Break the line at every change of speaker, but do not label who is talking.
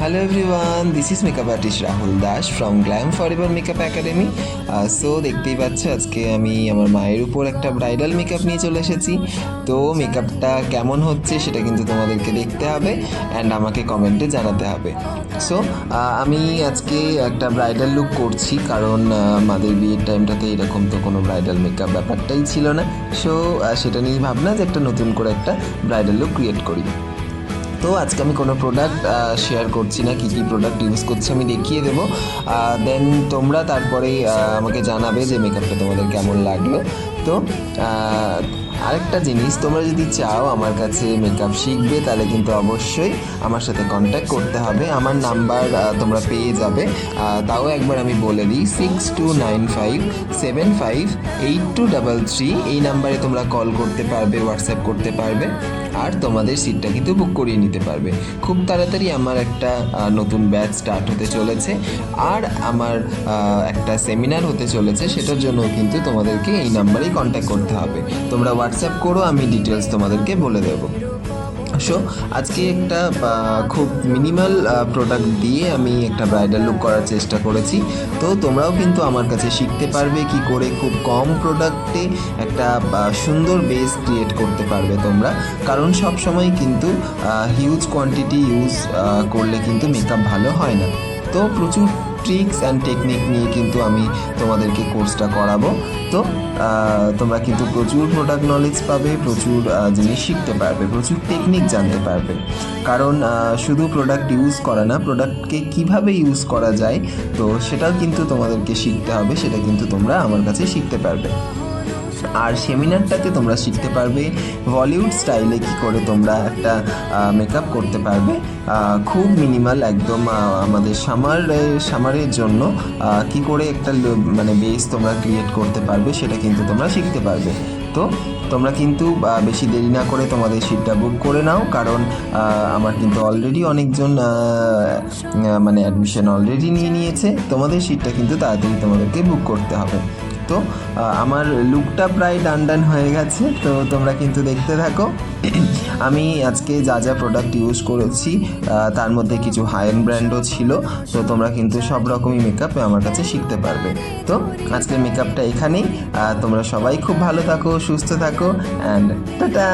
Hello everyone, this is makeup artist Rahul Dash from Glam Forever Makeup Academy. So দেখতেই পাচ্ছ আজকে আমি আমার মায়ের উপর একটা ব্রাইডাল মেকআপ নিয়ে চলে এসেছি। তো মেকআপটা কেমন হচ্ছে সেটা কিন্তু তোমাদেরকে দেখতে হবে অ্যান্ড আমাকে কমেন্টে জানাতে হবে। সো আমি আজকে একটা ব্রাইডাল লুক করছি, কারণ আমাদের বিয়ের টাইমটাতে এরকম তো কোনো ব্রাইডাল মেকআপ ব্যাপারটাই ছিল না। সো সেটা নিয়েই ভাবনা যে একটা নতুন করে একটা ব্রাইডাল লুক ক্রিয়েট করি। তো আজকে আমি কোনো প্রোডাক্ট শেয়ার করছি না, কী কী প্রোডাক্ট ইউজ করছি আমি দেখিয়ে দেবো। দেন তোমরা তারপরে আমাকে জানাবে যে মেকআপটা তোমাদের কেমন লাগলো। তো আরেকটা জিনিস, তোমরা যদি চাও আমার কাছে মেকআপ শিখবে তাহলে কিন্তু অবশ্যই আমার সাথে কন্ট্যাক্ট করতে হবে। আমার নাম্বার তোমরা পেয়ে যাবে, তাও একবার আমি বলে দিই 6295758233। এই নাম্বারে তোমরা কল করতে পারবে, হোয়াটসঅ্যাপ করতে পারবে, আর তোমাদের সিটটা কিন্তু বুক করিয়ে নিতে পারবে। খুব তাড়াতাড়ি আমার একটা নতুন ব্যাচ স্টার্ট হতে চলেছে, আর আমার একটা সেমিনার হতে চলেছে, সেটার জন্য কিন্তু তোমাদেরকে এই নাম্বারেই কন্ট্যাক্ট করতে হবে। তোমরা হোয়াটসঅ্যাপ করো, আমি ডিটেলস তোমাদেরকে বলে দেবো। সো আজকে একটা খুব মিনিমাল প্রোডাক্ট দিয়ে আমি একটা ব্রাইডাল লুক করার চেষ্টা করেছি। তো তোমরাও কিন্তু আমার কাছে শিখতে পারবে কি করে খুব কম প্রোডাক্টে একটা সুন্দর বেস ক্রিয়েট করতে পারবে তোমরা। কারণ সব সময় কিন্তু হিউজ কোয়ান্টিটি ইউজ করলে কিন্তু মেকআপ ভালো হয় না। তো প্রচুর ট্রিক্স অ্যান্ড টেকনিক নিয়ে কিন্তু আমি তোমাদেরকে কোর্সটা করাবো। তো তোমরা কিন্তু প্রচুর প্রোডাক্ট নলেজ পাবে, প্রচুর জিনিস শিখতে পারবে, প্রচুর টেকনিক জানতে পারবে। কারণ শুধু প্রোডাক্ট ইউজ করা না, প্রোডাক্টকে কিভাবে ইউজ করা যায় তো সেটাও কিন্তু তোমাদেরকে শিখতে হবে। সেটা কিন্তু তোমরা আমার কাছে শিখতে পারবে। আর সেমিনারটাতে তোমরা শিখতে পারবে বলিউড স্টাইলে কী করে তোমরা একটা মেকআপ করতে পারবে খুব মিনিমাল একদম। আমাদের সামারের জন্য কি করে একটা মানে বেস তোমরা ক্রিয়েট করতে পারবে সেটা কিন্তু তোমরা শিখতে পারবে। তো তোমরা কিন্তু বেশি দেরি না করে তোমাদের সিটটা বুক করে নাও, কারণ আমার কিন্তু অলরেডি অনেকজন মানে অ্যাডমিশন অলরেডি নিয়ে নিয়েছে। তোমাদের সিটটা কিন্তু তাড়াতাড়ি তোমাদেরকে বুক করতে হবে। তো আমার লুকটা প্রায় ডান হয়ে গেছে, তো তোমরা কিন্তু দেখতে থাকো। আমি আজকে যা যা প্রোডাক্ট ইউজ করেছি তার মধ্যে কিছু হাই এন্ড ব্র্যান্ডও ছিল। তো তোমরা কিন্তু সব রকমই মেকআপ আমার কাছে শিখতে পারবে। তো আজকের মেকআপটা এখানেই। তোমরা সবাই খুব ভালো থাকো, সুস্থ থাকো, অ্যান্ড টাটা।